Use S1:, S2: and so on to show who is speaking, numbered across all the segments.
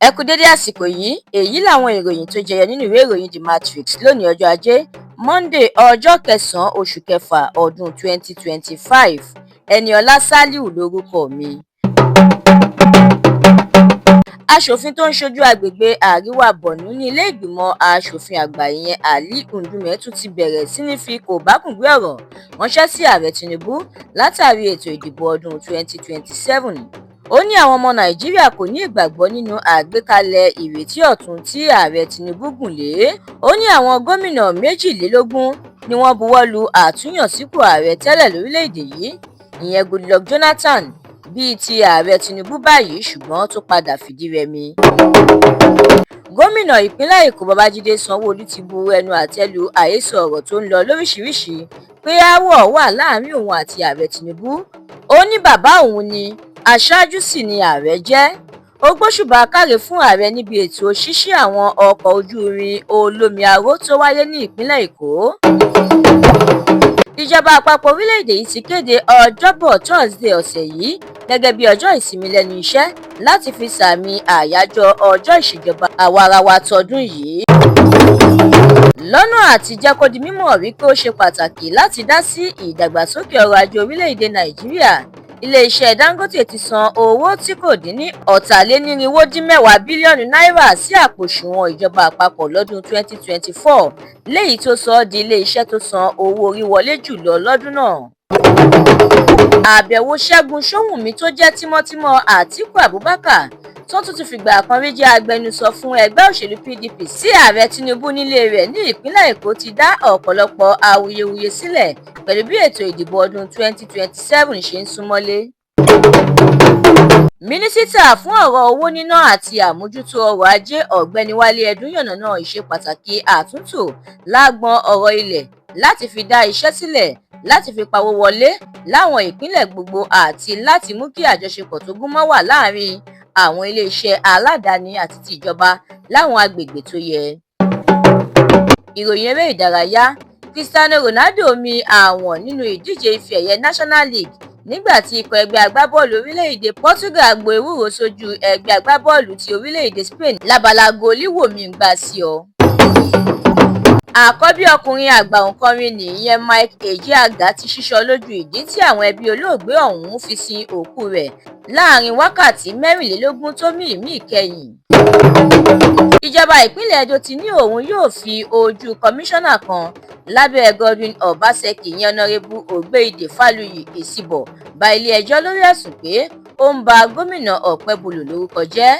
S1: Ẹ kú dédé àsìkò yìí, èyí làwọn ìròyìn tó jẹyọ nínú ìwé ìròyìn The Matrix lónìí ọjọ́ Ajé, Monday ọjọ́ kẹsàn-án oṣù kẹfà ọdún 2025. Ẹniọlá Sálíù lórúkọ mi. Aṣòfin tó ń ṣojú agbègbè Àríwá Borno ní ilé ìgbìmọ̀ aṣòfin àgbà ìyẹn Ali Ndume tún ti bẹ̀rẹ̀ sí ní fi kòbákùngbé ọ̀rọ̀ ránṣẹ́ sí ààrẹ Tinubu látàrí ètò ìdìbò ọdún 2027. Ó ní àwọn ọmọ Nàìjíríà kò ní ìgbàgbọ́ nínú àgbékalẹ̀ ìrètí ọ̀tun tí ààrẹ Tinubu gùn lé. Ó ní àwọn gómìnà 22 ni wọ́n buwọ́ lu àtúnyànsípò ààrẹ tẹ́lẹ̀ lórílẹ̀‐èdè yìí, ìyẹn Goodluck Jonathan, bíi ti ààrẹ Tinubu báyìí ṣùgbọ́n tó padà fìdí rẹmi. Gómìnà ìpínlẹ̀ Èkó Babájídé Sanwó-Olú ti bu ẹnu àtẹ́ lu àhesọ ọ̀rọ̀ tó ń lọ lóríṣiríṣi pé aáwọ̀ wà láàrin òun àti ààrẹ Tinubu. Ó ní bàbá òun ni, aṣáájú sì ni ààrẹ jẹ́. Ó gbóṣùbà káre fún ààrẹ níbi ètò ṣíṣí àwọn ọkọ̀ ojú irin olómi aró tó wáyé ní ìpínlẹ̀ Èkó. Ìjọba àpapọ̀ orílẹ̀-èdè yìí ti kéde ọjọ́bọ̀ Thursday ọ̀sẹ̀ yìí gẹ́gẹ́ bí ọjọ́ ìsinmi lẹ́nu iṣẹ́ láti fi sàmì àyájọ́ ọjọ́ ìṣèjọba àwarawa tọdún yìí. Lọ́nà àti jẹ́ kó di mímọ̀ wípé ó ṣe pàtàkì láti dá sí ìdàgbàsókè ọrọ̀ ajé orílẹ̀-èdè Nàìjíríà, ilé-iṣẹ́ Dangote ti san owó tí kò dín ní ọ̀tàlénírínwó-dín-mẹ́wàá bílíọ̀nù náírà sí àpò òṣùwọ̀n ìjọba àpapọ̀ lọ́dún 2024, léyìí tó sọ ọ́ di ilé-iṣẹ́ tó san owó orí wọlé jùlọ lọ́dún náà. Àbẹ̀wò Ṣẹ́gun Ṣówùnmí tó jẹ́ tímọ́tímọ́ Àtíkù Abubakar tó tún ti fìgbà kan rí jẹ́ agbẹnusọ fún ẹgbẹ́ òṣèlú PDP sí ààrẹ Tinubu nílé rẹ̀ ní ìpínlẹ̀ Èkó ti dá ọ̀pọ̀lọpọ̀ awuyewuye sílẹ̀ pẹ̀lú bí ètò ìdìbò ọdún 2027 ṣe ń súnmọ́lé. Mínísítà fún ọ̀rọ̀ owó níná àti àmójútó ọrọ̀ ajé Ọ̀gbẹ́ni Wálé Ẹdùn yànnàná ìṣepàtàkì àtúntò lágbọn ọ̀rọ̀ ilẹ̀ láti fi dá iṣẹ́ sílẹ̀, láti fi pawó wọlé láwọn ìpínlẹ̀ gbogbo àti láti mú kí àjọṣepọ̀ tó gúnmọ́ wà láàárín àwọn iléeṣẹ́ aládàáni àti ti ìjọba láwọn agbègbè tó yẹ. Ìròyìn eré ìdárayá: Cristiano Ronaldo mi àwọn nínú ìdíje ife ẹ̀yẹ National League nígbà tí ikọ̀ ẹgbẹ́ agbábọ́ọ̀lù orílẹ̀-èdè Portugal gbo ewúro sójú ẹgbẹ́ agbábọ́ọ̀lù ti orílẹ̀-èdè Spain lábala góólì wò-mí-n-gbà sí ọ. Àkọ́bí ọkùnrin àgbà òǹkọrin nìyẹn Mike Ejeagha ti ṣíṣọ lójú ìdí tí àwọn ẹbí olóògbé ọ̀hún fi sin òkú rẹ̀ láàrin wákàtí 24 tó mí ìmí ìkẹyìn. Ìjọba ìpínlẹ̀ Edo ti ní òun yóò fi ojú kọmíṣánná kan lábẹ́ Godwin Obaseki ìyẹn Ọ̀nàrẹ́bù Ògbéìdé Fálùyì Èsìbọ̀ bá ilé-ẹjọ́ lórí ẹ̀sùn pé ó ń ba gómìnà Ọ̀pẹ́bọlò lórúkọ jẹ́.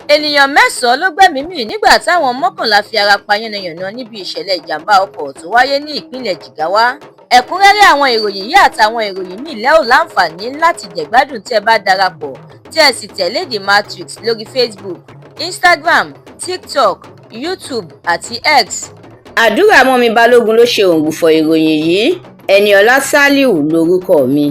S1: Ènìyàn 9 ló gbẹ́mìí mì nígbà táwọn 11 fi ara pa yánnayànna níbi ìṣẹ̀lẹ̀ ìjàmbá ọkọ̀ tó wáyé ní ìpínlẹ̀ Jigawa. Ẹ̀kúnrẹ́rẹ́ àwọn ìròyìn yìí àtàwọn ìròyìn míì lẹ́ ò láǹfààní láti jẹ̀gbádùn tí ẹ bá darapọ̀ tí ẹ sì tẹ̀lé The Matrix lórí Facebook, Instagram, TikTok, YouTube àti X. Àdúràmọ́mi Balógun ló ṣe òǹgbùfọ̀ ìròyìn yìí. Ẹniọlá Sálíù lórúkọ mi.